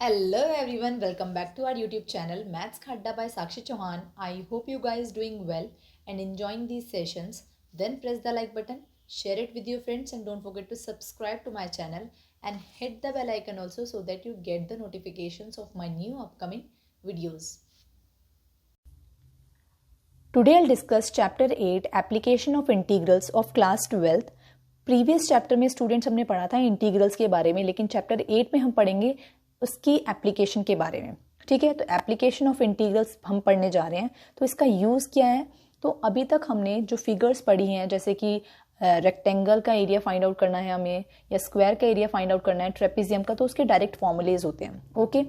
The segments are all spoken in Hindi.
Hello everyone, welcome back to our YouTube channel Maths Khadda by Sakshi Chauhan. I hope you guys doing well and enjoying these sessions. Then press the like button, share it with your friends and don't forget to subscribe to my channel and hit the bell icon also so that you get the notifications of my new upcoming videos. Today I'll discuss chapter 8 application of integrals of class 12th. Previous chapter में स्टूडेंट्स हमने पढ़ा था इंटीग्रल्स के बारे में, लेकिन चैप्टर 8 में हम पढ़ेंगे उसकी एप्लीकेशन के बारे में। ठीक है, तो एप्लीकेशन ऑफ इंटीग्रल्स हम पढ़ने जा रहे हैं। तो इसका यूज़ क्या है? तो अभी तक हमने जो फिगर्स पढ़ी हैं, जैसे कि रेक्टेंगल का एरिया फाइंड आउट करना है हमें, या स्क्वायर का एरिया फाइंड आउट करना है, ट्रेपेजियम का, तो उसके डायरेक्ट फॉर्मूलेज होते हैं। ओके,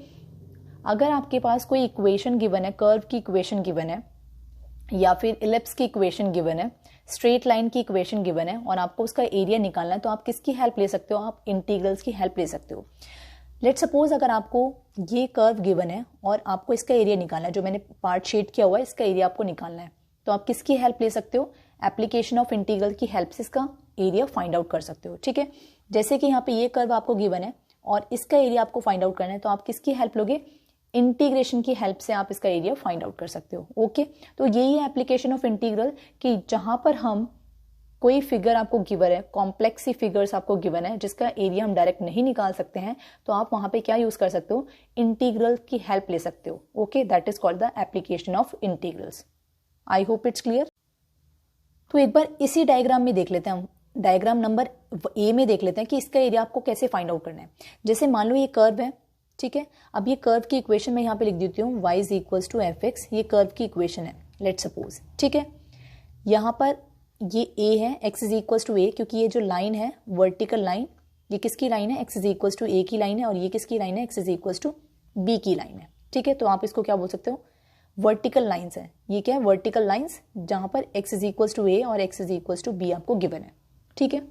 अगर आपके पास कोई इक्वेशन गिवन है, कर्व की इक्वेशन गिवन है, या फिर इलिप्स की इक्वेशन गिवन है, स्ट्रेट लाइन की इक्वेशन गिवन है और आपको उसका एरिया निकालना है, तो आप किसकी हेल्प ले सकते हो? आप इंटीग्रल्स की हेल्प ले सकते हो। लेट्स सपोज अगर आपको ये कर्व गिवन है और आपको इसका एरिया निकालना है, जो मैंने पार्ट शेड किया हुआ है, इसका एरिया आपको निकालना है, तो आप किसकी हेल्प ले सकते हो? एप्लीकेशन ऑफ इंटीग्रल की हेल्प से इसका एरिया फाइंड आउट कर सकते हो। ठीक है, जैसे कि यहाँ पे ये कर्व आपको गिवन है और इसका एरिया आपको फाइंड आउट करना है, तो आप किसकी हेल्प लोगे? इंटीग्रेशन की हेल्प से आप इसका एरिया फाइंड आउट कर सकते हो। ओके, तो यही है एप्लीकेशन ऑफ इंटीग्रल, कि जहां पर हम कोई फिगर आपको गिवन है, कॉम्प्लेक्स सी फिगर्स आपको गिवन है जिसका एरिया हम डायरेक्ट नहीं निकाल सकते हैं, तो आप वहां पे क्या यूज कर सकते हो? इंटीग्रल की हेल्प ले सकते हो। Okay, that is called the application of integrals. I hope it's clear. तो एक बार इसी डायग्राम में देख लेते हैं, हम डायग्राम नंबर ए में देख लेते हैं कि इसका एरिया आपको कैसे फाइंड आउट करना है। जैसे मान लो ये कर्व है, ठीक है, अब ये कर्व की इक्वेशन मैं यहाँ पे लिख देती हूँ, y is equal to F X, ये कर्व की इक्वेशन है, लेट सपोज। ठीक है, यहाँ पर ये a है, x is equal to a, क्योंकि ये जो लाइन है वर्टिकल लाइन, ये किसकी लाइन है? x is equal to a की लाइन है, और ये किसकी लाइन है? x is equal to b की लाइन है। ठीक है, तो आप इसको क्या बोल सकते हो? वर्टिकल लाइन्स है। ये क्या है? वर्टिकल लाइन्स, जहां पर x is equal to a और x is equal to b आपको गिवन है। ठीक है,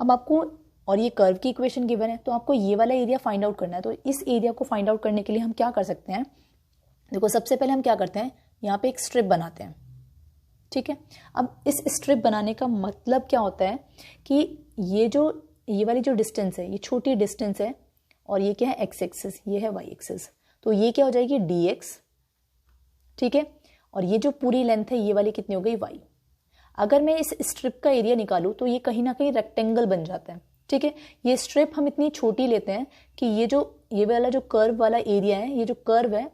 अब आपको, और ये कर्व की इक्वेशन गिवन है, तो आपको ये वाला एरिया फाइंड आउट करना है। तो इस एरिया को फाइंड आउट करने के लिए हम क्या कर सकते हैं? देखो, सबसे पहले हम क्या करते हैं, यहाँ पे एक स्ट्रिप बनाते हैं। ठीक है, अब इस स्ट्रिप बनाने का मतलब क्या होता है कि ये वाली जो डिस्टेंस है, ये छोटी डिस्टेंस है, और ये क्या है? एक्स एक्सिस, ये है वाई एक्सिस, तो ये क्या हो जाएगी? dx। ठीक है, और ये जो पूरी लेंथ है, ये वाली कितनी हो गई? y। अगर मैं इस स्ट्रिप का एरिया निकालूं तो ये कहीं ना कहीं रेक्टेंगल बन जाता है। ठीक है, ये स्ट्रिप हम इतनी छोटी लेते हैं कि ये वाला जो कर्व वाला एरिया है, ये जो कर्व है,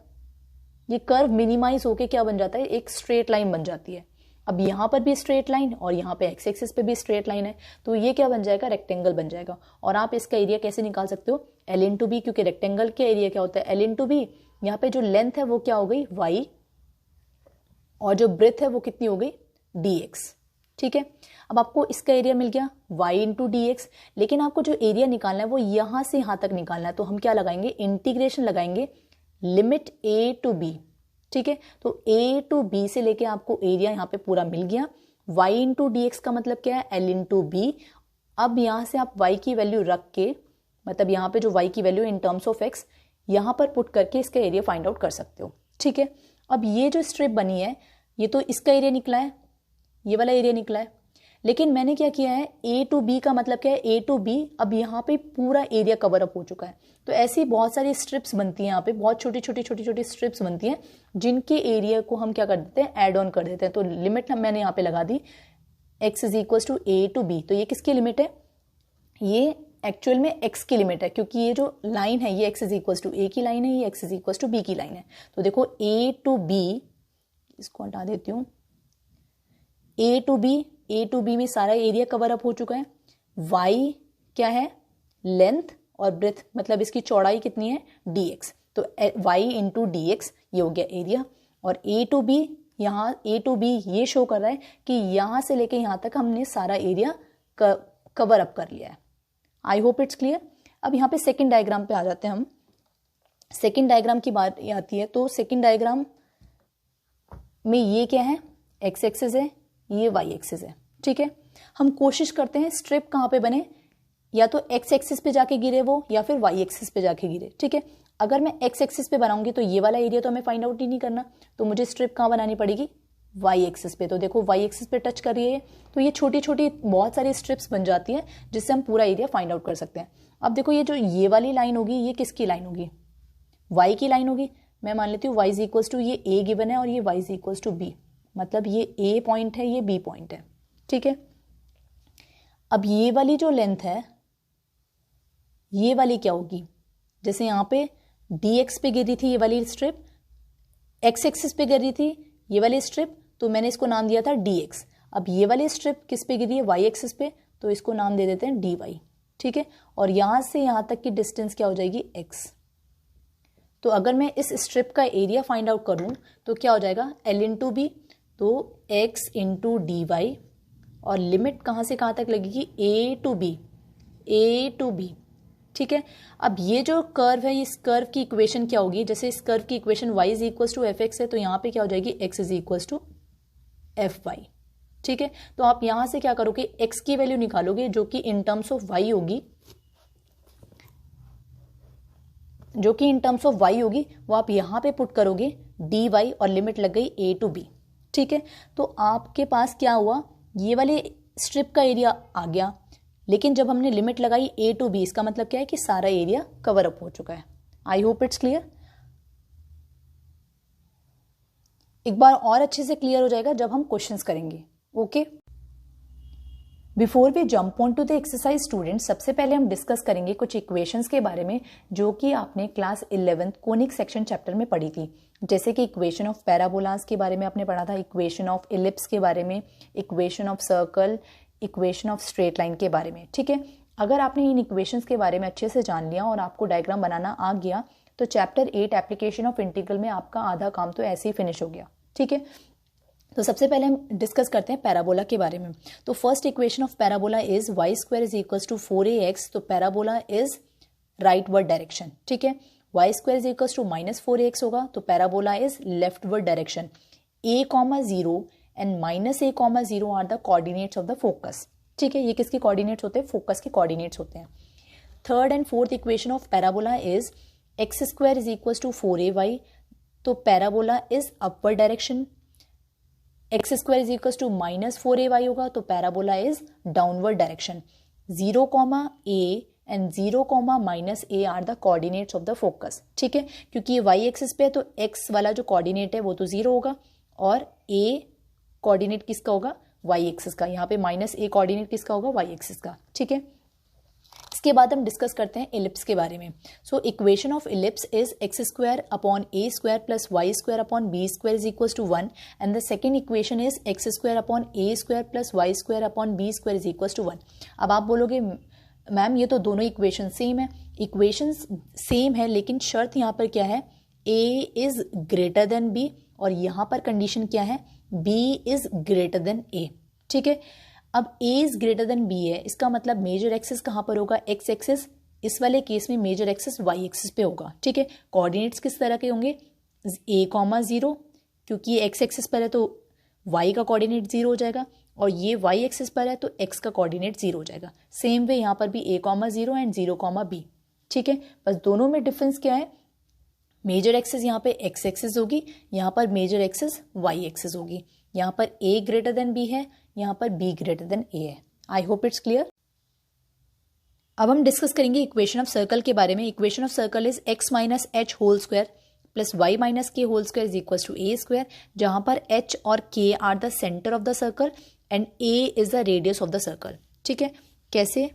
ये कर्व मिनिमाइज होके क्या बन जाता है? एक स्ट्रेट लाइन बन जाती है। अब यहाँ पर भी स्ट्रेट लाइन और यहाँ पे एक्स एक्सिस पे भी स्ट्रेट लाइन है, तो ये क्या बन जाएगा? रेक्टेंगल बन जाएगा। और आप इसका एरिया कैसे निकाल सकते हो? एल इंटू बी, क्योंकि रेक्टेंगल के एरिया क्या होता है? L into B. यहाँ पे जो लेंथ है वो क्या हो गई? वाई, और जो ब्रेथ है वो कितनी हो गई? dx। ठीक है, अब आपको इसका एरिया मिल गया y इंटू डी एक्स, लेकिन आपको जो एरिया निकालना है वो यहां से यहां तक निकालना है, तो हम क्या लगाएंगे? इंटीग्रेशन लगाएंगे, लिमिट a टू b। ठीक है, तो a टू b से लेके आपको एरिया यहाँ पे पूरा मिल गया। y इंटू डी एक्स का मतलब क्या है? l into B. अब यहां से आप y की वैल्यू रख के, मतलब यहाँ पे जो y की value in terms of x यहां पर पुट करके इसका एरिया फाइंड आउट कर सकते हो। ठीक है, अब ये जो स्ट्रिप बनी है, ये तो इसका एरिया निकला है, ये वाला एरिया निकला है, लेकिन मैंने क्या किया है? a टू b का मतलब क्या है? a to b। अब यहाँ पे पूरा एरिया कवर अप हो चुका है। तो ऐसी बहुत सारी स्ट्रिप्स बनती हैं, यहाँ पे बहुत छोटी छोटी स्ट्रिप्स बनती हैं, जिनके एरिया को हम क्या कर देते हैं? ऐड ऑन कर देते हैं। तो लिमिट मैंने यहाँ पे लगा दी, x is equal to a to b। तो ये किसकी लिमिट है? ये एक्चुअल में x की लिमिट है, क्योंकि ये जो लाइन है ये x is equal to a की लाइन है, ये x is equal to b की लाइन है। तो देखो a टू b, इसको हटा देती हूँ, a टू बी में सारा एरिया कवर अप हो चुका है। y क्या है? लेंथ, और ब्रेथ, मतलब इसकी चौड़ाई कितनी है? dx। तो y इंटू डी एक्स, ये हो गया एरिया। और a टू b, यहाँ a टू b ये शो कर रहा है कि यहाँ से लेके यहाँ तक हमने सारा एरिया कवर अप कर लिया है। आई होप इट्स क्लियर। अब यहाँ पे सेकेंड डायग्राम पे आ जाते हैं हम। सेकेंड डायग्राम की बात आती है, तो सेकेंड डायग्राम में ये क्या है? एक्स एक्सिस है, ये वाई एक्सिस है। ठीक है, हम कोशिश करते हैं स्ट्रिप कहाँ पे बने, या तो एक्स एक्सिस पे जाके गिरे वो, या फिर वाई एक्सिस पे जाके गिरे। ठीक है, अगर मैं एक्स एक्सिस पे बनाऊंगी तो ये वाला एरिया तो हमें फाइंड आउट ही नहीं करना, तो मुझे स्ट्रिप कहाँ बनानी पड़ेगी? वाई एक्सिस पे। तो देखो वाई एक्सिस पे टच कर रही है, तो ये छोटी छोटी बहुत सारी स्ट्रिप्स बन जाती हैं जिससे हम पूरा एरिया फाइंड आउट कर सकते हैं। अब देखो ये जो ये वाली लाइन होगी, ये किसकी लाइन होगी? y की लाइन होगी, मैं मान लेती हूँ y इज इक्वल्स टू ये a गिवन है और ये y is equals to b, मतलब ये a पॉइंट है, ये b पॉइंट है, ठीक है। अब ये वाली जो लेंथ है, ये वाली क्या होगी, जैसे यहाँ पे dx पे गिरी थी ये वाली स्ट्रिप, x एक्सिस पे गिरी थी ये वाली स्ट्रिप, तो मैंने इसको नाम दिया था dx। अब ये वाली स्ट्रिप किस पे गिरी है, y एक्सिस पे, तो इसको नाम दे देते हैं dy, ठीक है। और यहां से यहां तक की डिस्टेंस क्या हो जाएगी, x। तो अगर मैं इस स्ट्रिप का एरिया फाइंड आउट करूं तो क्या हो जाएगा, l इंटू बी, तो x इंटू डी वाई, और लिमिट कहां से कहां तक लगेगी, a टू b, ठीक है। अब ये जो कर्व है, इस कर्व की इक्वेशन क्या होगी, जैसे इस कर्व की equation y is equal to F X है, तो यहाँ पे क्या हो जाएगी, x is equal to F Y, ठीक है। तो आप यहां से क्या करोगे, x की वैल्यू निकालोगे जो कि इन टर्म्स ऑफ y होगी, वो आप यहां पे पुट करोगे dy और लिमिट लग गई a टू b, ठीक है। तो आपके पास क्या हुआ, ये वाले स्ट्रिप का एरिया आ गया, लेकिन जब हमने लिमिट लगाई a टू b, इसका मतलब क्या है कि सारा एरिया कवर अप हो चुका है। आई होप इट्स क्लियर। एक बार और अच्छे से क्लियर हो जाएगा जब हम क्वेश्चंस करेंगे, okay. Before we jump on to the exercise student, सबसे पहले हम डिस्कस करेंगे कुछ इक्वेशंस के बारे में जो कि आपने क्लास 11 कोनिक सेक्शन चैप्टर में पढ़ी थी, जैसे कि इक्वेशन ऑफ पैराबोलास के बारे में आपने पढ़ा था, इक्वेशन ऑफ इलिप्स के बारे में, equation of circle, equation of straight line के बारे में, ठीक है। अगर आपने इन इक्वेशंस के बारे में अच्छे से जान लिया और आपको डायग्राम बनाना आ गया तो चैप्टर 8 एप्लीकेशन ऑफ इंटीग्रल में आपका आधा काम तो ऐसे ही फिनिश हो गया, ठीक है। तो सबसे पहले हम डिस्कस करते हैं पैराबोला के बारे में। तो first equation of parabola is y square is equals to 4ax, तो parabola is rightward direction, ठीक है। y square is equals to -4ax होगा, तो parabola is leftward direction. a, 0 and -a, 0 are the coordinates of the focus, ठीक है। ये किसके कोऑर्डिनेट्स होते हैं, फोकस के कोऑर्डिनेट्स होते हैं। Third and fourth equation of parabola is x square is equals to 4ay, तो parabola is upward direction. x square is equal to -4ay होगा, तो parabola is downward direction. 0, a and 0, -a are the coordinates of the focus, ठीक है। क्योंकि ये y एक्सिस पे है तो x वाला जो कोऑर्डिनेट है वो तो 0 होगा और a कोऑर्डिनेट किसका होगा, y एक्सिस का। यहाँ पे -a कोऑर्डिनेट किसका होगा, y एक्सिस का, ठीक है। इसके बाद हम डिस्कस करते हैं इलिप्स के बारे में। So equation of ellipse is x square upon a square plus y square upon b square is equal to 1 and the second equation is x square upon a square plus y square upon b square is equal to 1। अब आप बोलोगे मैम ये तो दोनों इक्वेशन सेम है, इक्वेशन सेम है लेकिन शर्त यहाँ पर क्या है, a is greater than b और यहाँ पर कंडीशन क्या है, b is greater then a, ठीक है। अब a is greater than b है, इसका मतलब मेजर एक्सिस कहाँ पर होगा, x एक्सिस। इस वाले केस में मेजर एक्सिस y एक्सिस पे होगा, ठीक है। कोऑर्डिनेट्स किस तरह के होंगे, a, 0, क्योंकि ये x एक्सिस पर है तो y का कोऑर्डिनेट 0 हो जाएगा और ये y एक्सिस पर है तो x का कोऑर्डिनेट 0 हो जाएगा। सेम वे यहाँ पर भी a, 0 एंड 0, b, ठीक है। बस दोनों में डिफरेंस क्या है, मेजर एक्सिस यहाँ पे x एक्सिस होगी, यहाँ पर मेजर एक्सिस y एक्सिस होगी। यहाँ पर a ग्रेटर देन b है, यहाँ पर b ग्रेटर देन a है। आई होप इट्स क्लियर। अब हम डिस्कस करेंगे इक्वेशन ऑफ सर्कल के बारे में। Equation of circle is x minus h whole square plus y minus k whole square is equal to a square, जहां पर h और k are the centre of the circle and a is the radius of the circle, ठीक है। कैसे,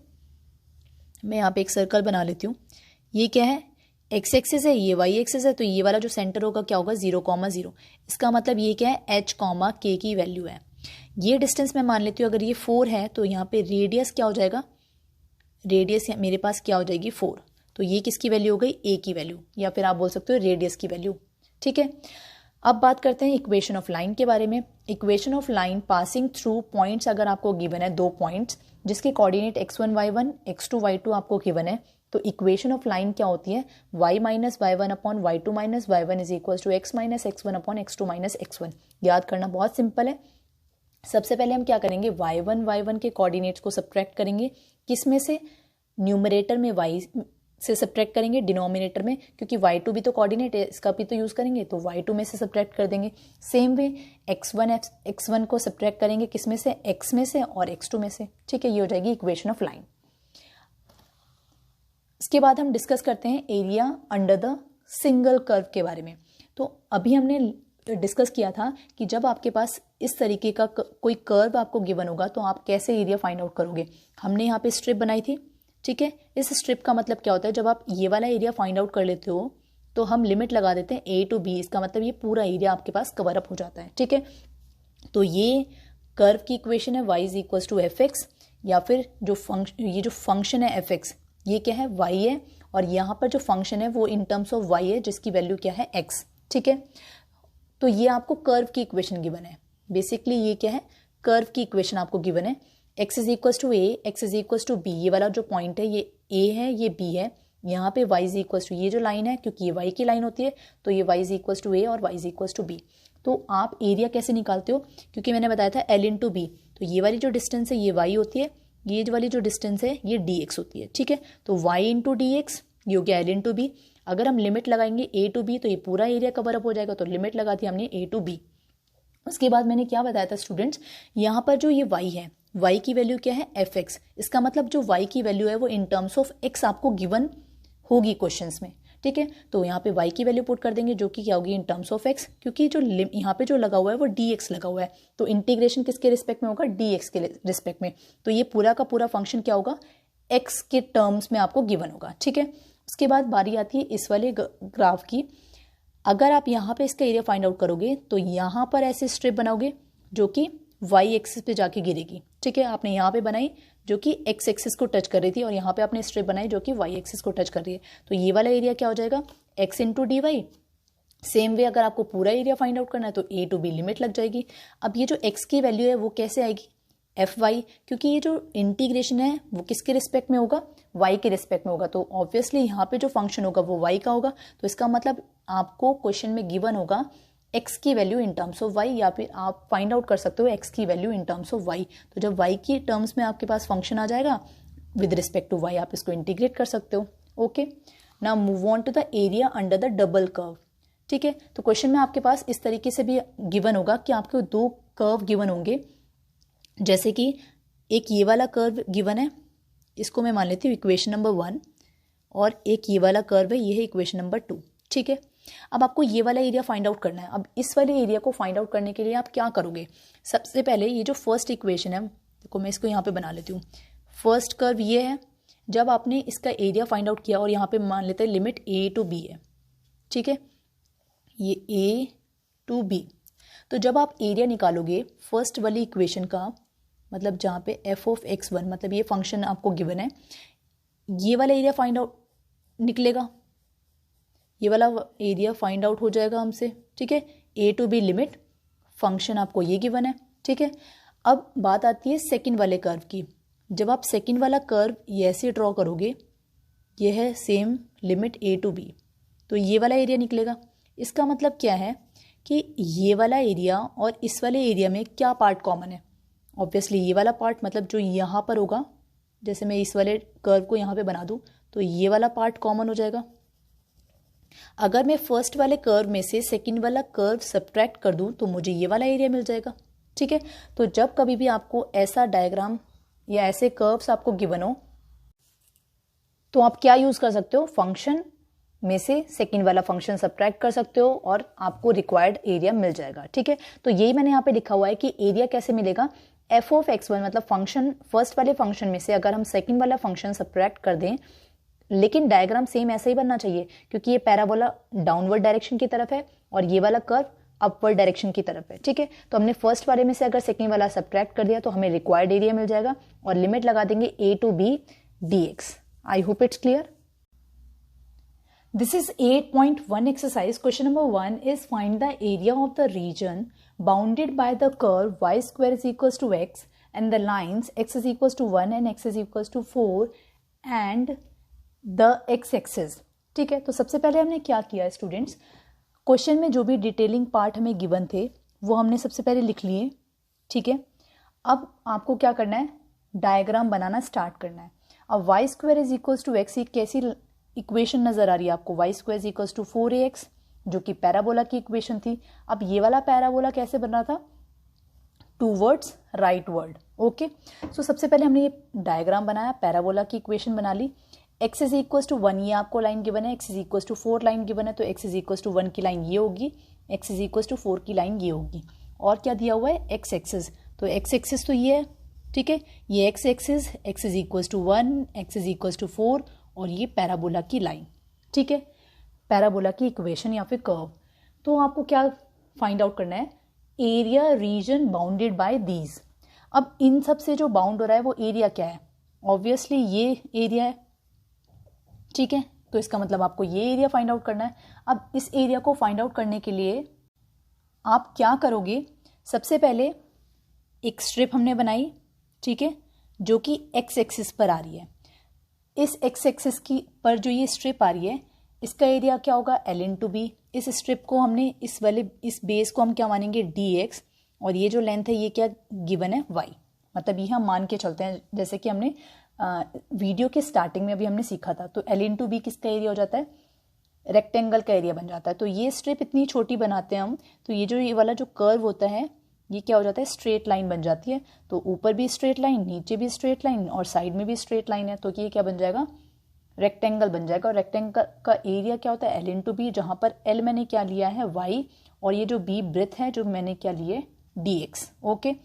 मैं यहाँ पे एक सर्कल बना लेती हूँ। ये क्या है, x एक्सिस है, ये y एक्सिस है, तो ये वाला जो सेंटर होगा क्या होगा, 0, 0। इसका मतलब ये क्या है, h, k की वैल्यू है। ये डिस्टेंस मैं मान लेती हूँ, अगर ये 4 है तो यहाँ पे रेडियस क्या हो जाएगा, रेडियस मेरे पास क्या हो जाएगी 4, तो ये किसकी वैल्यू हो गई, a की वैल्यू, या फिर आप बोल सकते हो रेडियस की वैल्यू, ठीक है। अब बात करते हैं इक्वेशन ऑफ लाइन के बारे में। Equation of line passing through points अगर आपको गिवन है, 2 पॉइंट्स जिसके coordinate x1 y1 x2 y2 आपको गिवन है, तो इक्वेशन ऑफ लाइन क्या होती है, y minus y1 upon y2 minus y1 is equal to x minus x1 upon x2 minus x1। याद करना बहुत सिंपल है। सबसे पहले हम क्या करेंगे, y1 के कोऑर्डिनेट्स को सब्ट्रैक्ट करेंगे, किस में से, न्यूमरेटर में y से सब्ट्रैक्ट करेंगे, डिनोमिनेटर में, क्योंकि y2 भी तो कोऑर्डिनेट है, इसका भी तो यूज करेंगे, तो y2 में से सब्ट्रैक्ट कर देंगे। सेम वे x1 को सब्ट्रैक्ट करेंगे, किस में से, x में से और x2 में से, ठीक है। ये हो जाएगी इक्वेशन ऑफ लाइन। इसके बाद हम डिस्कस करते हैं area under the single curve के बारे में। तो अभी हमने डिस्कस किया था कि जब आपके पास इस तरीके का कोई कर्व आपको गिवन होगा तो आप कैसे एरिया फाइंड आउट करोगे। हमने यहाँ पे स्ट्रिप बनाई थी, ठीक है। इस स्ट्रिप का मतलब क्या होता है, जब आप ये वाला एरिया फाइंड आउट कर लेते हो तो हम लिमिट लगा देते हैं A to B, इसका मतलब ये पूरा एरिया आपके पास कवर अप हो जाता है, ठीक है। तो ये कर्व की इक्वेशन है y is equal to F x, या फिर ये जो फंक्शन है एफ एक्स ये क्या है, y है, और यहाँ पर जो फंक्शन है वो इन टर्म्स ऑफ y है जिसकी वैल्यू क्या है, x, ठीक है। तो ये आपको कर्व की इक्वेशन गिवन है। बेसिकली ये क्या है, कर्व की इक्वेशन आपको गिवन है। x is equal to a, x is equal to b, ये वाला जो पॉइंट है ये a है, ये b है। यहाँ पे y इज इक्वल टू ये जो लाइन है, क्योंकि ये y की लाइन होती है तो ये y is equal to a और y is equal to b। तो आप एरिया कैसे निकालते हो, क्योंकि मैंने बताया था l इंटू बी, तो ये वाली जो डिस्टेंस है ये y होती है, ये वाली जो डिस्टेंस है ये dx होती है, ठीक है। तो y इंटू डी एक्स ये हो गया l इंटू बी। अगर हम लिमिट लगाएंगे a टू b तो ये पूरा एरिया कवर अप हो जाएगा, तो लिमिट लगा दी हमने a टू b। उसके बाद मैंने क्या बताया था स्टूडेंट्स, यहाँ पर जो ये y है, y की वैल्यू क्या है, एफ एक्स। इसका मतलब जो y की वैल्यू है वो इन टर्म्स ऑफ x आपको गिवन होगी क्वेश्चंस में, ठीक है। तो यहाँ पे y की वैल्यू पुट कर देंगे जो कि क्या होगी, इन टर्म्स ऑफ x, क्योंकि जो यहाँ पे जो लगा हुआ है वो dx लगा हुआ है, तो इंटीग्रेशन किसके रिस्पेक्ट में होगा, dx के रिस्पेक्ट में। तो ये पूरा का पूरा फंक्शन क्या होगा, x के टर्म्स में आपको गिवन होगा, ठीक है। उसके बाद बारी आती है इस वाले ग्राफ की। अगर आप यहाँ पे इसका एरिया फाइंड आउट करोगे तो यहाँ पर ऐसे स्ट्रिप बनाओगे जो कि y एक्सिस पे जाके गिरेगी, ठीक है। आपने यहाँ पे बनाई जो कि x एक्सिस को टच कर रही थी, और यहाँ पे आपने स्ट्रिप बनाई जो कि y एक्सिस को टच कर रही है। तो ये वाला एरिया क्या हो जाएगा, x into d y. Same way अगर आपको पूरा एरिया फाइंड आउट करना है तो a टू b लिमिट लग जाएगी। अब ये जो x की वैल्यू है वो कैसे आएगी, एफ वाई, क्योंकि ये जो इंटीग्रेशन है वो किसके रिस्पेक्ट में होगा, y के रिस्पेक्ट में होगा। तो ऑब्वियसली यहाँ पे जो फंक्शन होगा वो y का होगा। तो इसका मतलब आपको क्वेश्चन में गिवन होगा x की value in terms of y, या फिर आप फाइंड आउट कर सकते हो x की value in terms of y। तो जब y की टर्म्स में आपके पास फंक्शन आ जाएगा विद रिस्पेक्ट टू y, आप इसको इंटीग्रेट कर सकते हो। Okay, now move on to the area under the double curve, ठीक है। तो क्वेश्चन में आपके पास इस तरीके से भी गिवन होगा कि आपको दो कर्व गिवन होंगे, जैसे कि एक ये वाला कर्व गिवन है, इसको मैं मान लेती हूँ इक्वेशन नंबर 1, और एक ये वाला कर्व है, ये है इक्वेशन नंबर 2, ठीक है। अब आपको ये वाला एरिया फाइंड आउट करना है। अब इस वाले एरिया को फाइंड आउट करने के लिए आप क्या करोगे, सबसे पहले ये जो फर्स्ट इक्वेशन है, देखो मैं इसको यहाँ पे बना लेती हूँ। फर्स्ट कर्व ये है, जब आपने इसका एरिया फाइंड आउट किया और यहाँ पे मान लेते हैं लिमिट a टू b है, ठीक है, ये a टू b। तो जब आप एरिया निकालोगे फर्स्ट वाली इक्वेशन का, मतलब जहाँ पे f ऑफ x1, मतलब ये फंक्शन आपको गिवन है, ये वाला एरिया फाइंड आउट निकलेगा, ये वाला एरिया फाइंड आउट हो जाएगा हमसे, ठीक है। a to b limit, function आपको ये गिवन है, ठीक है। अब बात आती है सेकंड वाले कर्व की। जब आप सेकंड वाला कर्व ये ऐसे ड्रॉ करोगे, ये है same limit a to b, तो ये वाला एरिया निकलेगा। इसका मतलब क्या है कि ये वाला एरिया और इस वाले एरिया में क्या पार्ट कॉमन है, ऑब्वियसली ये वाला पार्ट, मतलब जो यहाँ पर होगा, जैसे मैं इस वाले कर्व को यहाँ पे बना दूँ तो ये वाला पार्ट कॉमन हो जाएगा। अगर मैं फर्स्ट वाले कर्व में से सेकंड वाला कर्व सब्ट्रैक्ट कर दूं तो मुझे ये वाला एरिया मिल जाएगा, ठीक है। तो जब कभी भी आपको ऐसा डायग्राम या ऐसे कर्व्स आपको गिवन हो तो आप क्या यूज कर सकते हो, फंक्शन में से सेकंड वाला फंक्शन सब्ट्रैक्ट कर सकते हो और आपको रिक्वायर्ड एरिया मिल जाएगा, ठीक है। तो यही मैंने यहाँ पे लिखा हुआ है कि एरिया कैसे मिलेगा, एफ ऑफ x1, मतलब फंक्शन फर्स्ट वाले फंक्शन में से अगर हम सेकंड वाला फंक्शन सब्ट्रैक्ट कर दें, लेकिन डायग्राम सेम ऐसा ही बनना चाहिए, क्योंकि ये पैराबोला डाउनवर्ड डायरेक्शन की तरफ है और ये वाला कर्व अपवर्ड डायरेक्शन की तरफ है, ठीक है। तो हमने फर्स्ट वाले में से अगर सेकंड वाला सब्ट्रैक्ट कर दिया तो हमें रिक्वायर्ड एरिया मिल जाएगा, और लिमिट लगा देंगे a to b dx। I hope it's clear. This is 8.1 exercise. Question number 1 is find the area of the region bounded by the curve y square is equals to x and the lines x is equals to 1 and x is equals to 4 and the x axis, ठीक है। तो सबसे पहले हमने क्या किया स्टूडेंट्स, क्वेश्चन में जो भी डिटेलिंग पार्ट हमें गिवन थे वो हमने सबसे पहले लिख लिए, ठीक है। अब आपको क्या करना है, डायग्राम बनाना स्टार्ट करना है। अब y square is equals to x, कैसी इक्वेशन नजर आ रही है आपको, y square is equals to 4ax, जो कि पैराबोला की इक्वेशन थी। अब ये वाला पैराबोला कैसे बन रहा था, टूवर्ड्स राइट वर्ड, ओके। सो सबसे पहले हमने ये डायग्राम बनाया, पैराबोला की इक्वेशन बना ली। x इज इक्वल टू 1 ये आपको लाइन गिवन है, x is equal to 4 line given है, तो x इज इक्वल टू 1 की लाइन ये होगी, x इज इक्वल टू 4 की लाइन ये होगी। और क्या दिया हुआ है, x एक्सिस, तो x एक्सिस तो ये है, ठीक है, ये x axis, x is equal to 1, x is equal to 4 और ये पैराबोला की लाइन, ठीक है, पैराबोला की इक्वेशन या फिर कर्व। तो आपको क्या फाइंड आउट करना है, area reason bounded by these. अब इन सब से जो बाउंड हो रहा है वो एरिया क्या है, ऑब्वियसली ये एरिया है, ठीक है, तो इसका मतलब आपको ये एरिया फाइंड आउट करना है। अब इस एरिया को फाइंड आउट करने के लिए आप क्या करोगे, सबसे पहले एक स्ट्रिप हमने बनाई, ठीक है, जो कि एक्स एक्सिस पर आ रही है। इस एक्स एक्सिस की पर जो ये स्ट्रिप आ रही है इसका एरिया क्या होगा, एल इन टू बी। इस स्ट्रिप को हमने इस बेस को हम क्या मानेंगे, डी एक्स, और ये जो लेंथ है ये क्या गिवन है, वाई। मतलब ये हम मान के चलते हैं जैसे कि हमने वीडियो के स्टार्टिंग में अभी हमने सीखा था। तो एल इन टू बी किसका एरिया हो जाता है, रेक्टेंगल का एरिया बन जाता है। तो ये स्ट्रिप इतनी छोटी बनाते हैं हम, तो ये वाला जो कर्व होता है ये क्या हो जाता है, स्ट्रेट लाइन बन जाती है। तो ऊपर भी स्ट्रेट लाइन, नीचे भी स्ट्रेट लाइन और साइड में भी स्ट्रेट लाइन है, तो ये क्या बन जाएगा, रेक्टेंगल बन जाएगा। और रेक्टेंगल का एरिया क्या होता है, एल इन टू बी, जहाँ पर एल मैंने क्या लिया है, वाई, और ये जो बी ब्रेथ है जो मैंने क्या लिए, डी एक्स। ओके,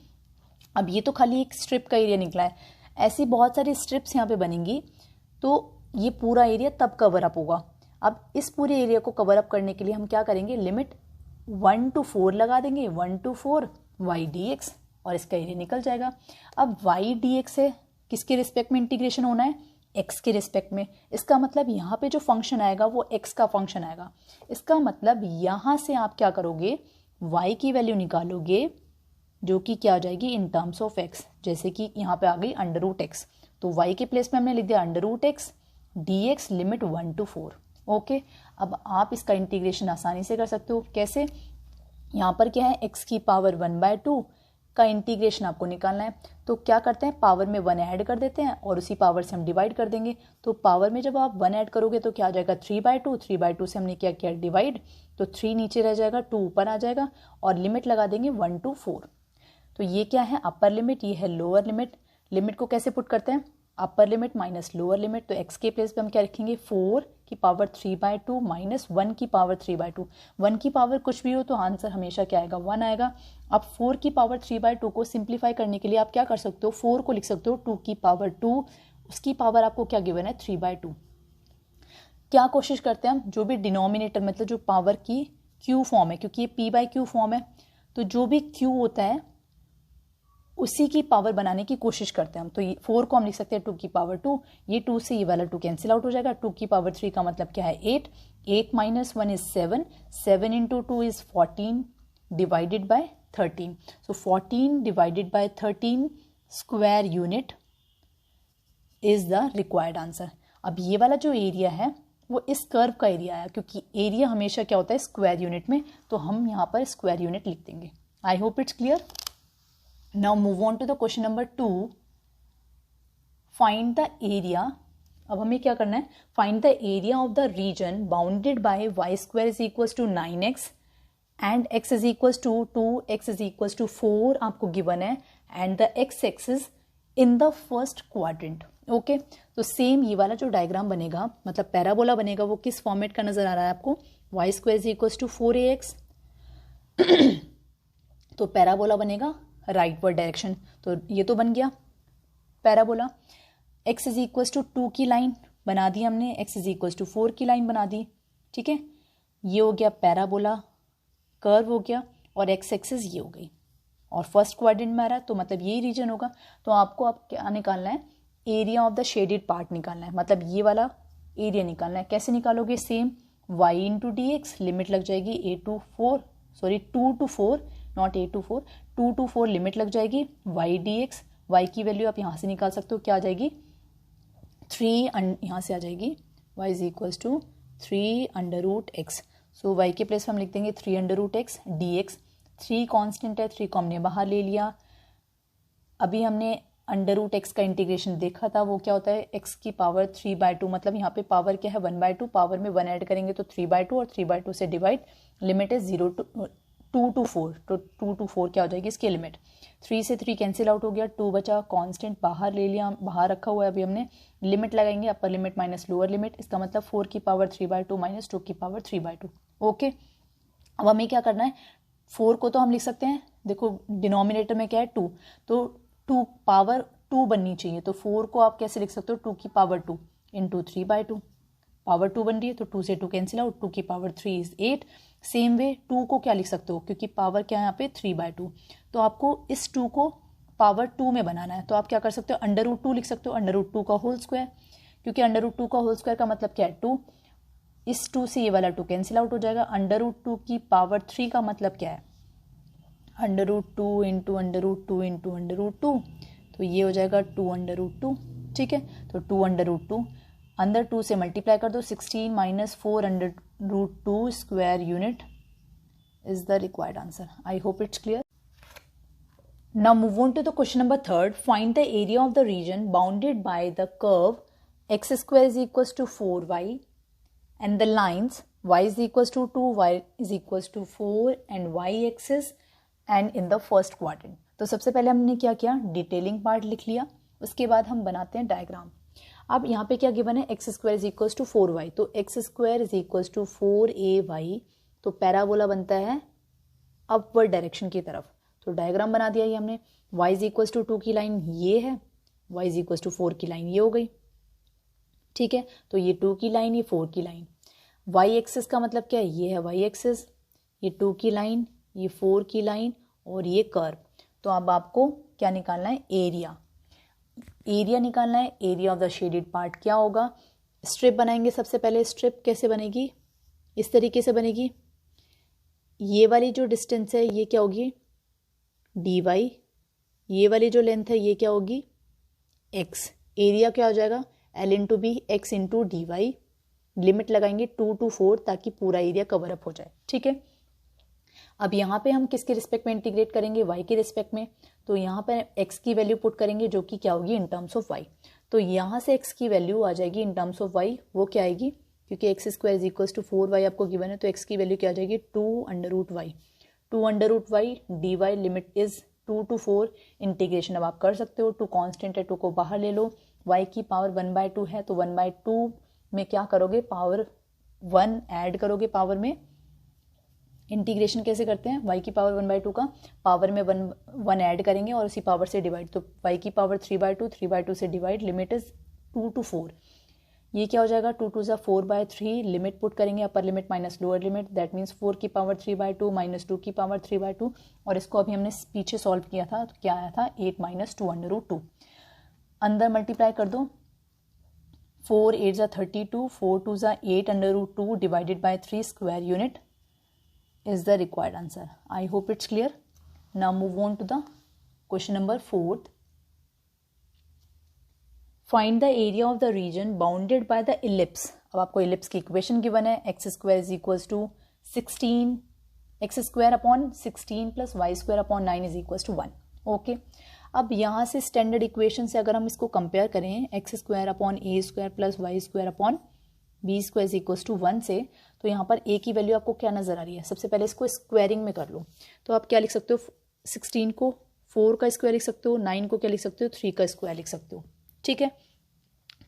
अब ये तो खाली एक स्ट्रिप का एरिया निकला है, ऐसी बहुत सारी स्ट्रिप्स यहाँ पे बनेंगी, तो ये पूरा एरिया तब कवर अप होगा। अब इस पूरे एरिया को कवर अप करने के लिए हम क्या करेंगे, लिमिट 1 to 4 लगा देंगे, 1 to 4 वाई डी एक्स, और इसका एरिया निकल जाएगा। अब वाई डी एक्स है किसके रिस्पेक्ट में इंटीग्रेशन होना है, एक्स के रिस्पेक्ट में। इसका मतलब यहाँ पे जो फंक्शन आएगा वो एक्स का फंक्शन आएगा। इसका मतलब यहाँ से आप क्या करोगे, वाई की वैल्यू निकालोगे जो कि क्या आ जाएगी, इन टर्म्स ऑफ एक्स। जैसे कि यहाँ पे आ गई अंडर रूट एक्स, तो वाई के प्लेस में हमने लिख दिया under root x d x limit 1 to 4। Okay, अब आप इसका इंटीग्रेशन आसानी से कर सकते हो। कैसे, यहाँ पर क्या है, x की पावर 1/2 का इंटीग्रेशन आपको निकालना है। तो क्या करते हैं, पावर में 1 ऐड कर देते हैं और उसी पावर से हम डिवाइड कर देंगे। तो पावर में जब आप 1 ऐड करोगे तो क्या आ जाएगा, 3/2, 3/2 से हमने क्या किया, डिवाइड, तो 3 नीचे रह जाएगा, 2 ऊपर आ जाएगा, और लिमिट लगा देंगे 1 to 4। तो ये क्या है, अपर लिमिट, ये है लोअर लिमिट। लिमिट को कैसे पुट करते हैं, upper limit minus lower limit. तो x के प्लेस पे हम क्या रखेंगे, 4 की पावर 3/2 माइनस 1 की पावर 3/2। 1 की पावर कुछ भी हो तो आंसर हमेशा क्या आएगा, 1 आएगा। अब 4 की पावर 3/2 को सिंप्लीफाई करने के लिए आप क्या कर सकते हो, 4 को लिख सकते हो 2 की पावर 2, उसकी पावर आपको क्या गिवन है, 3/2। क्या कोशिश करते हैं हम, जो भी डिनोमिनेटर मतलब जो पावर की क्यू फॉर्म है, क्योंकि ये p/q फॉर्म है, तो जो भी q होता है उसी की पावर बनाने की कोशिश करते हैं हम। तो ये 4 को हम लिख सकते हैं 2 की पावर 2, ये 2 से ये वाला 2 कैंसिल आउट हो जाएगा। 2 की पावर 3 का मतलब क्या है, 8, 8 minus 1 is 7, 7 into 2 is 14 divided by 13। So 14 divided by 13 square unit is the required answer. अब ये वाला जो एरिया है वो इस कर्व का एरिया है, क्योंकि एरिया हमेशा क्या होता है, स्क्वायर यूनिट में, तो हम यहाँ पर स्क्वायर यूनिट लिख देंगे। आई hope it's clear. Now move on to the question number 2. Find the area. अब हमें क्या करना है, find the area of the region bounded by y square is equals to 9x and x is equals to 2, x is equals to 4 आपको given है, and the x axis in the first quadrant. Okay, तो सेम ये वाला जो डायग्राम बनेगा, मतलब पैराबोला बनेगा, वो किस फॉर्मेट का नजर आ रहा है आपको, y square is equals to 4ax। तो पैराबोला बनेगा राइटवर्ड डायरेक्शन, तो ये तो बन गया parabola. x is equals to 2 की लाइन बना दी हमने, x इज इक्वल्स टू 4 की लाइन बना दी, ठीक है, ये हो गया पैराबोला, कर्व हो गया, और x एक्सिस ये हो गई, और फर्स्ट क्वाड्रेंट में आ रहा है, तो मतलब यही रीजन होगा। तो आपको अब क्या निकालना है, area of the shaded part निकालना है, मतलब ये वाला एरिया निकालना है। कैसे निकालोगे, same y into D x, limit लग जाएगी 2 to 4 not 8 to 4, 2 to 4 limit लग जाएगी, y डी एक्स, y की वैल्यू आप यहाँ से निकाल सकते हो, क्या आ जाएगी 3, यहाँ से आ जाएगी y is equals to 3 under root x. So y के प्लेस हम लिख देंगे 3 under root x d x. 3 constant है, 3 को हमने बाहर ले लिया। अभी हमने अंडर रूट एक्स का इंटीग्रेशन देखा था, वो क्या होता है, x की पावर 3/2, मतलब यहाँ पे पावर क्या है 1/2, पावर में 1 ऐड करेंगे तो 3/2 और 3/2 से डिवाइड, लिमिट है 0 2 to 4, तो 2 to 4 क्या हो जाएगी इसकी लिमिट, 3 से 3 कैंसिल आउट हो गया, 2 बचा, कांस्टेंट बाहर ले लिया, बाहर रखा हुआ है, अभी हमने लिमिट लगाएंगे upper limit minus lower limit, इसका मतलब 4 की पावर 3/2 माइनस 2 की पावर 3/2। ओके, अब हमें क्या करना है, 4 को तो हम लिख सकते हैं, देखो डिनोमिनेटर में क्या है 2, तो 2 पावर 2 बननी चाहिए, तो 4 को आप कैसे लिख सकते हो, 2 की पावर 2 इंटू 3/2, पावर 2 बन रही है तो 2 से 2 कैंसिल आउट, 2 की पावर 3 इज 8। सेम वे 2 को क्या लिख सकते हो, क्योंकि पावर क्या है यहाँ पे 3/2, तो आपको इस 2 को पावर 2 में बनाना है, तो आप क्या कर सकते हो, √2 लिख सकते हो, √2 का होल स्क्वायर, क्योंकि √2 का होल स्क्वायर का मतलब क्या है 2, इस 2 से ये वाला 2 कैंसिल आउट हो जाएगा, √2 की पावर 3 का मतलब क्या है, √2 इंटू √2 इंटू √2, तो ये हो जाएगा 2 √2, ठीक है, तो 2 √2 अंदर 2 से मल्टीप्लाई कर दो, 16 minus 4 √2 square unit is the required answer. I hope it's clear. Now move on to the question number 3rd. Find the area of the region bounded by the curve x square is equals to 4y and the lines y is equals to 2, y is equals to 4 and y axis and in the first quadrant. तो सबसे पहले हमने क्या किया, डिटेलिंग पार्ट लिख लिया, उसके बाद हम बनाते हैं डायग्राम। अब यहाँ पे क्या गिवन है, x square is equals to 4y, तो x square is equals to 4ay, तो पैराबोला बनता है अपवर्ड डायरेक्शन की तरफ, तो डायग्राम बना दिया ये हमने। y इज इक्वल्स टू 2 की लाइन ये है, y इज इक्वल्स टू 4 की लाइन ये हो गई, ठीक है, तो ये 2 की लाइन, ये 4 की लाइन, y एक्सिस का मतलब क्या है, ये है y एक्सिस, ये 2 की लाइन, ये 4 की लाइन और ये कर्व। तो अब आपको क्या निकालना है, एरिया, एरिया निकालना है। Area of the shaded part क्या होगा, स्ट्रिप बनाएंगे सबसे पहले। स्ट्रिप कैसे बनेगी, इस तरीके से बनेगी, ये वाली जो डिस्टेंस है ये क्या होगी dy, ये वाली जो लेंथ है ये क्या होगी x, एरिया क्या हो जाएगा l into b x into d y, limit लगाएंगे 2 to 4 ताकि पूरा एरिया कवर अप हो जाए, ठीक है। अब यहाँ पे हम किसके रिस्पेक्ट में इंटीग्रेट करेंगे, y के रिस्पेक्ट में, तो यहाँ पे x की वैल्यू पुट करेंगे जो कि क्या होगी इन टर्म्स ऑफ y, तो यहाँ से x की वैल्यू आ जाएगी इन टर्म्स ऑफ y, वो क्या आएगी, क्योंकि x square is equals to 4y आपको गिवन है, तो x की वैल्यू क्या आ जाएगी 2 √y dy, limit is 2 to 4, integration अब आप कर सकते हो, 2 कांस्टेंट है, 2 को बाहर ले लो, y की पावर 1/2 है, तो 1/2 में क्या करोगे, पावर 1 ऐड करोगे पावर में, इंटीग्रेशन कैसे करते हैं, y की पावर 1/2 का पावर में 1 ऐड करेंगे और उसी पावर से डिवाइड, तो y की पावर 3/2 से डिवाइड, लिमिट इज 2 to 4, ये क्या हो जाएगा 2 2 4/3, लिमिट पुट करेंगे upper limit minus lower limit, that means 4 की पावर 3/2 माइनस 2 की पावर 3/2, और इसको अभी हमने पीछे सॉल्व किया था तो क्या आया था 8 माइनस 2 √2, अंदर मल्टीप्लाई कर दो, 4 8 32, 4 2 8 √2 divided by 3 square unit is the required answer. I hope it's clear. Now move on to the question number 4th. Find the area of the region bounded by the ellipse. अब आपको ellipse की इक्वेशन गिवन है, x square is equals to 16, x square upon 16 plus y square upon 9 is equals to 1। Okay, अब यहाँ से स्टैंडर्ड इक्वेशन से अगर हम इसको कंपेयर करें, x square upon a square plus y square upon b square is equals to 1 से, तो यहाँ पर ए की वैल्यू आपको क्या नजर आ रही है, सबसे पहले इसको स्क्वायरिंग में कर लो, तो आप क्या लिख सकते हो, 16 को 4 का स्क्वायर लिख सकते हो, 9 को क्या लिख सकते हो 3 का स्क्वायर लिख सकते हो, ठीक है।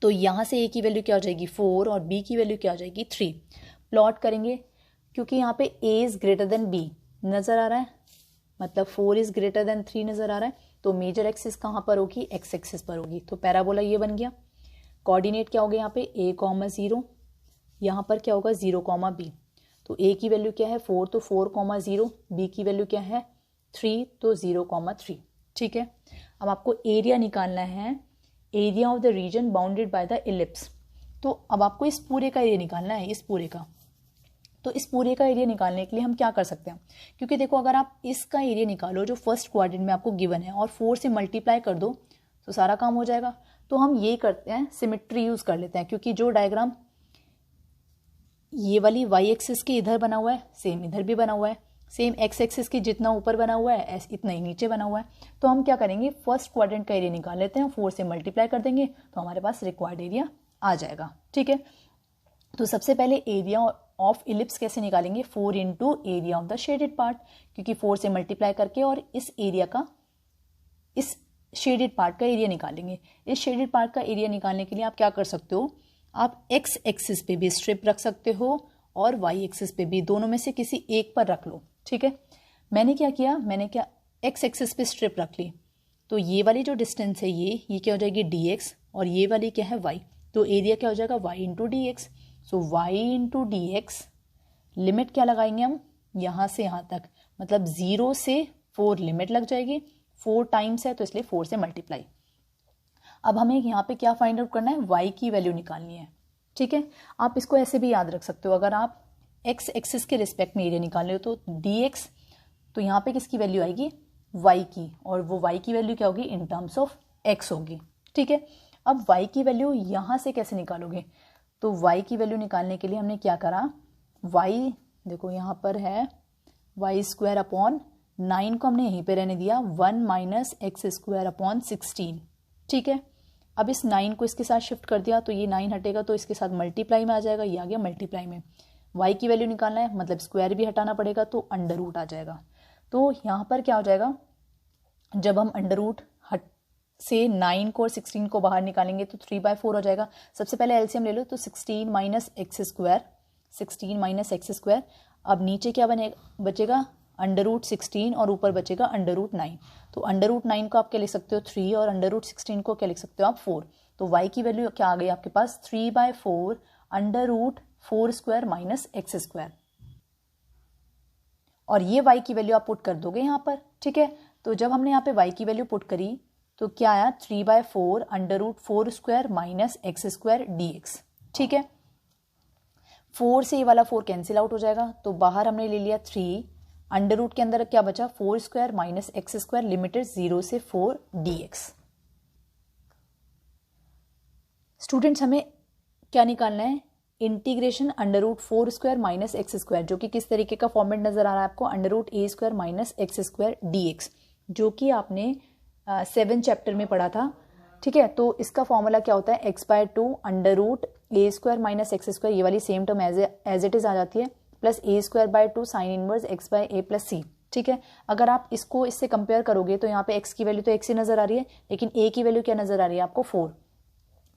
तो यहाँ से ए की वैल्यू क्या हो जाएगी 4 और बी की वैल्यू क्या हो जाएगी 3, प्लॉट करेंगे, क्योंकि यहाँ पे ए इज ग्रेटर देन बी नजर आ रहा है, मतलब 4 इज ग्रेटर देन 3 नजर आ रहा है, तो मेजर एक्सिस कहाँ पर होगी, एक्स एक्सिस पर होगी, तो पैराबोला ये बन गया। कोऑर्डिनेट क्या हो गया यहाँ पे a, 0, यहाँ पर क्या होगा 0, b, तो a की वैल्यू क्या है 4, तो 4, 0, b की वैल्यू क्या है 3, तो 0, 3, ठीक है। अब आपको एरिया निकालना है, area of the reason bounded by the ellipse, तो अब आपको इस पूरे का एरिया निकालना है, इस पूरे का, तो इस पूरे का एरिया निकालने के लिए हम क्या कर सकते हैं, क्योंकि देखो अगर आप इसका एरिया निकालो जो फर्स्ट क्वाड्रेंट में आपको गिवन है और 4 से मल्टीप्लाई कर दो तो सारा काम हो जाएगा, तो हम ये करते हैं सिमेट्री यूज कर लेते हैं, क्योंकि जो डायग्राम ये वाली y एक्सिस के इधर बना हुआ है सेम इधर भी बना हुआ है, सेम x एक्सिस के जितना ऊपर बना हुआ है इतना ही नीचे बना हुआ है, तो हम क्या करेंगे फर्स्ट क्वाड्रेंट का एरिया निकाल लेते हैं, 4 से मल्टीप्लाई कर देंगे तो हमारे पास रिक्वायर्ड एरिया आ जाएगा, ठीक है। तो सबसे पहले एरिया ऑफ इलिप्स कैसे निकालेंगे, 4 into area of the shaded part, क्योंकि 4 से मल्टीप्लाई करके और इस शेडेड पार्ट का एरिया निकालेंगे। इस शेडेड पार्ट का एरिया निकालने के लिए आप क्या कर सकते हो, आप एक्स एक्सिस पे भी स्ट्रिप रख सकते हो और वाई एक्सिस पे भी, दोनों में से किसी एक पर रख लो। ठीक है, मैंने क्या किया, एक्स एक्सिस पे स्ट्रिप रख ली, तो ये वाली जो डिस्टेंस है ये क्या हो जाएगी dx, और ये वाली क्या है y, तो एरिया क्या हो जाएगा y into D x. So y into D x, limit क्या लगाएंगे हम, यहाँ से यहाँ तक, मतलब 0 से 4 लिमिट लग जाएगी, 4 टाइम्स है तो इसलिए 4 से मल्टीप्लाई। अब हमें यहाँ पे क्या फाइंड आउट करना है, y की वैल्यू निकालनी है। ठीक है, आप इसको ऐसे भी याद रख सकते हो, अगर आप x एक्सिस के रिस्पेक्ट में एरिया निकाल रहे हो तो dx, तो यहाँ पे किसकी वैल्यू आएगी, y की, और वो y की वैल्यू क्या होगी, इन टर्म्स ऑफ x होगी। ठीक है, अब y की वैल्यू यहाँ से कैसे निकालोगे, तो y की वैल्यू निकालने के लिए हमने क्या करा, y देखो यहाँ पर है वाई स्क्वायर अपॉन 9 को हमने यहीं पे रहने दिया, 1 माइनस एक्स स्क्वायर अपॉन 16। ठीक है, अब इस 9 को इसके साथ शिफ्ट कर दिया तो ये 9 हटेगा तो इसके साथ मल्टीप्लाई में आ जाएगा, ये आ गया मल्टीप्लाई में। y की वैल्यू निकालना है, मतलब स्क्वायर भी हटाना पड़ेगा तो अंडर रूट आ जाएगा। तो यहाँ पर क्या हो जाएगा, जब हम अंडर रूट से 9 को और 16 को बाहर निकालेंगे तो 3/4 हो जाएगा। सबसे पहले एलसीएम ले लो, तो 16 माइनस एक्स स्क्वायर, अब नीचे क्या बचेगा, अंडर रूट 16 और ऊपर बचेगा अंडर रूट 9। तो अंडर रूट 9 को आप क्या लिख सकते हो 3 और अंडर रूट 16 को क्या लिख सकते हो आप 4। तो y की वैल्यू क्या आ गई आपके पास, 3/4 under root 4 square minus x square, और ये y की वैल्यू आप पुट कर दोगे यहाँ पर। ठीक है, तो जब हमने यहाँ पे y की वैल्यू पुट करी तो क्या आया, 3/4 under root 4 square minus x square dx। ठीक है, 4 से ये वाला 4 कैंसिल आउट हो जाएगा, तो बाहर हमने ले लिया 3, अंडर रूट के अंदर क्या बचा, 4 square minus x square, limited 0 से 4 dx। स्टूडेंट्स हमें क्या निकालना है, integration under root 4 square minus x square, जो कि किस तरीके का फॉर्मेट नजर आ रहा है आपको, under root a square minus x square dx, जो कि आपने 7 चैप्टर में पढ़ा था। ठीक है, तो इसका फॉर्मूला क्या होता है, x/2 under root a square minus x square, ये वाली same term as it is आ जाती है, plus a²/2 sine inverse x/a plus c। ठीक है, अगर आप इसको इससे कंपेयर करोगे तो यहाँ पे x की वैल्यू तो x ही नजर आ रही है, लेकिन a की वैल्यू क्या नजर आ रही है आपको 4,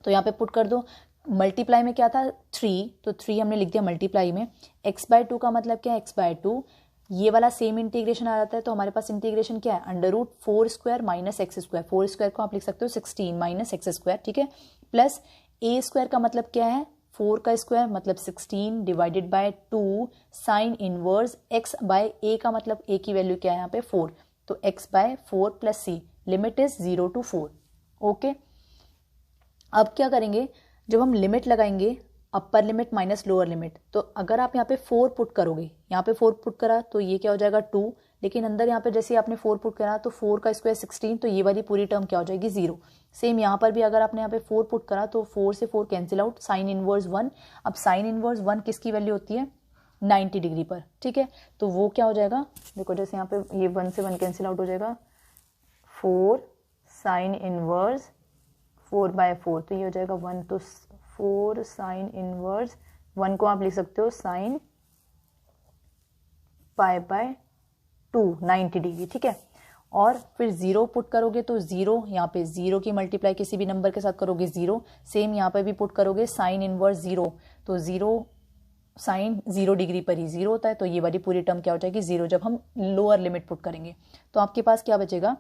तो यहाँ पे पुट कर दो। मल्टीप्लाई में क्या था 3, तो 3 हमने लिख दिया मल्टीप्लाई में, x/2 का मतलब क्या है, x/2 ये वाला सेम इंटीग्रेशन आ जाता है, तो हमारे पास इंटीग्रेशन क्या है, under root 4 square minus x square, 4 square को आप लिख सकते हो 16 माइनस एक्स स्क्वायर। ठीक है, प्लस a स्क्वायर का मतलब क्या है, 4 का स्क्वायर मतलब 16 divided by 2 sine inverse x by a का मतलब a की वैल्यू क्या है यहाँ पे 4, तो x/4 plus c, limit is 0 to 4। Okay, अब क्या करेंगे, जब हम लिमिट लगाएंगे upper limit minus lower limit, तो अगर आप यहाँ पे 4 पुट करोगे, यहाँ पे 4 पुट करा तो ये क्या हो जाएगा 2, लेकिन अंदर यहाँ पे जैसे आपने 4 पुट करा तो 4 का स्क्वायर 16, तो ये वाली पूरी टर्म क्या हो जाएगी 0। सेम यहाँ पर भी अगर आपने यहाँ पे 4 पुट करा तो 4 से 4 कैंसिल आउट, साइन इनवर्स 1। अब साइन इनवर्स 1 किसकी वैल्यू होती है, 90 डिग्री पर। ठीक है, तो वो क्या हो जाएगा, देखो जैसे यहाँ पे ये 1 से 1 कैंसिल आउट हो जाएगा, 4 साइन इनवर्स 4/4, तो ये हो जाएगा 1, तो 4 साइन इनवर्स 1 को आप लिख सकते हो साइन π/2 90 डिग्री। ठीक है, और फिर 0 पुट करोगे तो 0, यहाँ पे 0 की मल्टीप्लाई किसी भी नंबर के साथ करोगे 0, सेम यहाँ पे भी पुट करोगे साइन इनवर्स 0, तो 0 साइन 0 डिग्री पर ही 0 होता है, तो ये वाली पूरी टर्म क्या हो जाएगी 0 जब हम लोअर लिमिट पुट करेंगे। तो आपके पास क्या बचेगा,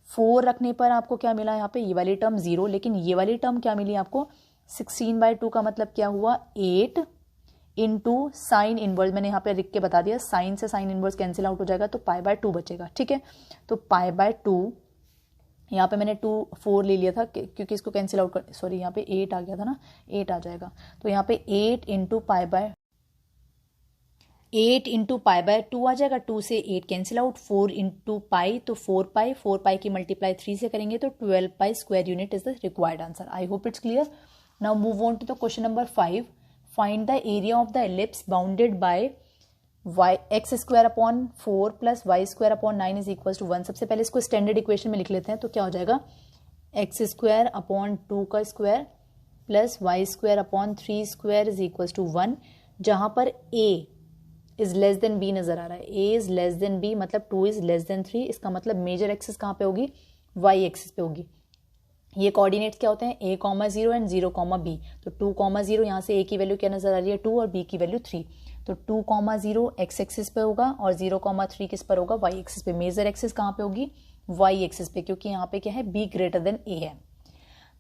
4 रखने पर आपको क्या मिला यहाँ पे, ये वाली टर्म 0, लेकिन ये वाली टर्म क्या मिली आपको, 16/2 का मतलब क्या हुआ 8 इंटू साइन इनवर्स, मैंने यहाँ पे लिख के बता दिया, साइन से साइन इनवर्स कैंसिल आउट हो जाएगा तो π/2 बचेगा। ठीक है, तो π/2, यहाँ पे मैंने 4 ले लिया था क्योंकि इसको कैंसिल आउट कर, सॉरी यहाँ पे 8 आ गया था ना, 8 आ जाएगा, तो यहाँ पे 8 इंटू π/2 आ जाएगा, 2 से 8 कैंसिल आउट, 4 इंटू पाई तो 4 की मल्टीप्लाई 3 से करेंगे तो 12 pi square unit is the required answer. I hope it's clear. Now move on to the question number 5, find the area of the ellipse bounded by x² upon 4 plus y² upon 9 is equal to 1। सबसे पहले इसको स्टैंडर्ड इक्वेशन में लिख लेते हैं, तो क्या हो जाएगा, x² अपॉन 2 का square plus y² upon 3 square is equal to 1, जहाँ पर a is less than b नजर आ रहा है, a is less than b मतलब 2 इज लेस देन 3, इसका मतलब मेजर एक्सिस कहाँ पे होगी, y एक्सिस पे होगी। ये कोऑर्डिनेट्स क्या होते हैं, a, 0 एंड 0, b। तो 2, 0 यहाँ से a की वैल्यू क्या नजर आ रही है 2 और b की वैल्यू 3। तो 2, 0 x एक्सिस पे होगा और 0, 3 किस पर होगा, y एक्सिस पे। मेजर एक्सिस कहाँ पे होगी, y एक्सिस पे, क्योंकि यहाँ पे क्या है b ग्रेटर देन a है।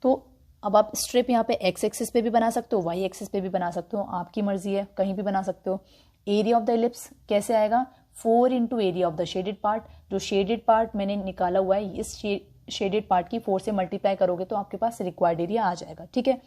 तो अब आप स्ट्रिप यहाँ पे x एक्सिस पे भी बना सकते हो, y एक्सिस पे भी बना सकते हो, आपकी मर्जी है, कहीं भी बना सकते हो। एरिया ऑफ द एलिप्स कैसे आएगा, 4 into area of the shaded part. जो शेडेड पार्ट मैंने निकाला हुआ है, इस शेडेड पार्ट की 4 से मल्टीप्लाई करोगे तो आपके पास रिक्वायर्ड एरिया आ जाएगा। ठीक है,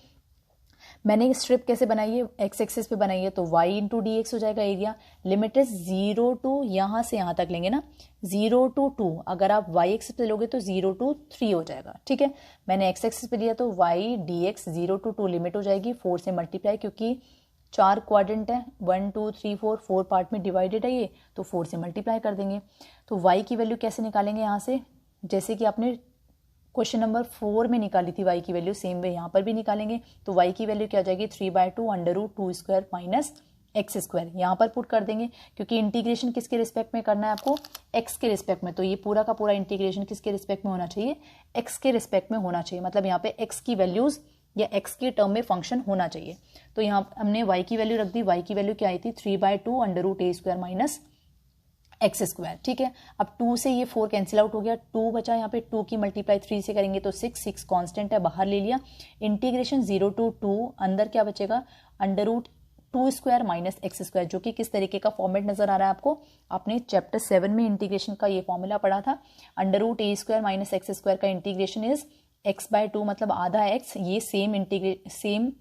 मैंने स्ट्रिप कैसे बनाई है, एक्स एक्सिस पे बनाई है, तो y इंटू डी एक्स हो जाएगा एरिया। लिमिट इज 0 टू, यहाँ से यहाँ तक लेंगे ना, 0 टू 2। अगर आप y एक्सिस पे लोगे तो 0 टू 3 हो जाएगा। ठीक है, मैंने x एक्सिस पे लिया तो y d x 0 to 2 limit हो जाएगी 4 से मल्टीप्लाई, क्योंकि 4 क्वाड्रेंट है, 1 2 3 4 पार्ट में डिवाइडेड है ये, तो 4 से मल्टीप्लाई कर देंगे। तो y की वैल्यू कैसे निकालेंगे यहाँ से, जैसे कि आपने क्वेश्चन नंबर 4 में निकाली थी y की वैल्यू, सेम वे यहाँ पर भी निकालेंगे। तो y की वैल्यू क्या हो जाएगी, 3/2 √2² माइनस x²। यहाँ पर पुट कर देंगे, क्योंकि इंटीग्रेशन किसके रिस्पेक्ट में करना है आपको, x के रिस्पेक्ट में। तो ये पूरा का पूरा इंटीग्रेशन किसके रिस्पेक्ट में होना चाहिए, x के रिस्पेक्ट में होना चाहिए। मतलब यहाँ पे x की वैल्यूज या x के टर्म में फंक्शन होना चाहिए। तो यहाँ हमने y की वैल्यू रख दी, y की वैल्यू क्या आई थी, 3/2 √a² माइनस x²। ठीक है, अब 2 से ये 4 कैंसिल आउट हो गया, 2 बचा। यहाँ पे 2 की मल्टीप्लाई 3 से करेंगे तो 6 कांस्टेंट है, बाहर ले लिया। इंटीग्रेशन 0 टू 2, अंदर क्या बचेगा, √2² माइनस x², जो कि किस तरीके का फॉर्मेट नजर आ रहा है आपको, आपने चैप्टर 7 में इंटीग्रेशन का ये फॉर्मूला पढ़ा था। √a² माइनस x² का इंटीग्रेशन इज x/2 मतलब आधा x। ये सेम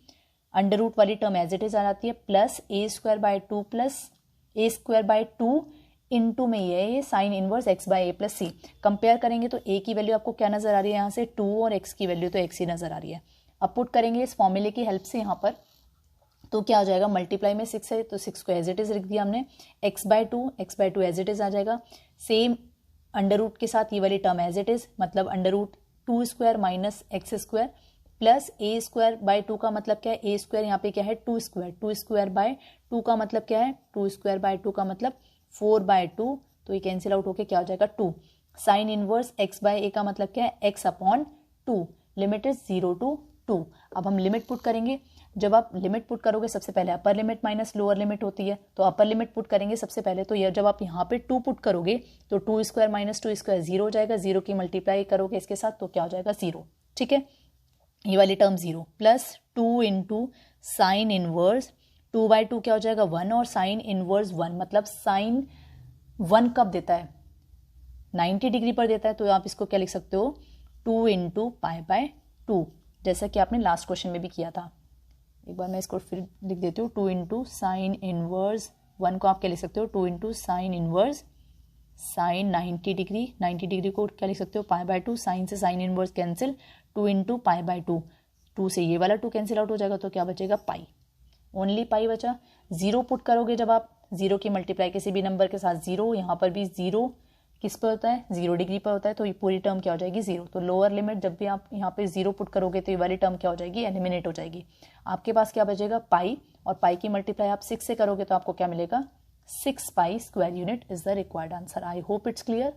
अंडर रूट वाली टर्म एज इट इज आ जाती है, plus a²/2 plus a²/2 into में ये sign inverse x/a plus c। Compare करेंगे तो a की वैल्यू आपको क्या नजर आ रही है यहाँ से 2, और x की वैल्यू तो x ही नजर आ रही है। अब पुट करेंगे इस फॉर्मूले की हेल्प से यहाँ पर, तो क्या आ जाएगा, मल्टीप्लाई में 6 है तो 6 को एज इट इज लिख दिया हमने, x/2 एज इट इज आ जाएगा। सेम अंडर रूट के साथ ये वाली टर्म एज इट इज, मतलब √2² माइनस x² प्लस a²/2 का मतलब क्या है, a² यहाँ पे क्या है 2²/2 का मतलब क्या है, 2²/2 का मतलब 4/2। तो ये कैंसिल आउट होके क्या हो जाएगा 2। साइन इनवर्स x/a का मतलब क्या है, x/2। Limit is 0 to 2। अब हम लिमिट पुट करेंगे। जब आप लिमिट पुट करोगे, सबसे पहले upper limit minus lower limit होती है, तो अपर लिमिट पुट करेंगे सबसे पहले। तो ये जब आप यहाँ पे 2 पुट करोगे तो 2² माइनस 2² 0 हो जाएगा, 0 की मल्टीप्लाई करोगे इसके साथ तो क्या हो जाएगा 0। ठीक है, ये वाली term 0 plus 2 into sine inverse 2/2 क्या हो जाएगा 1, और साइन इनवर्स 1 मतलब साइन 1 कब देता है, 90 डिग्री पर देता है। तो आप इसको क्या लिख सकते हो, 2 इंटू π/2, जैसा कि आपने लास्ट क्वेश्चन में भी किया था। एक बार मैं इसको फिर लिख देती हूँ, 2 इंटू साइन इनवर्स 1 को आप क्या लिख सकते हो, 2 into sine inverse sine 90 degree, 90 degree को क्या लिख सकते हो π/2, साइन से साइन इनवर्स कैंसिल, 2 इंटू π/2, 2 से ये वाला 2 कैंसिल आउट हो जाएगा तो क्या बचेगा पाई, ओनली पाई बचा। 0 पुट करोगे जब आप, 0 की मल्टीप्लाई किसी भी नंबर के साथ 0, यहाँ पर भी 0 किस पर होता है, 0 डिग्री पर होता है, तो ये पूरी टर्म क्या हो जाएगी 0। तो लोअर लिमिट जब भी आप यहाँ पे 0 पुट करोगे तो ये वाली टर्म क्या हो जाएगी, एलिमिनेट हो जाएगी। आपके पास क्या बचेगा पाई, और पाई की मल्टीप्लाई आप 6 से करोगे तो आपको क्या मिलेगा 6 pi unit is the required answer. I hope it's clear.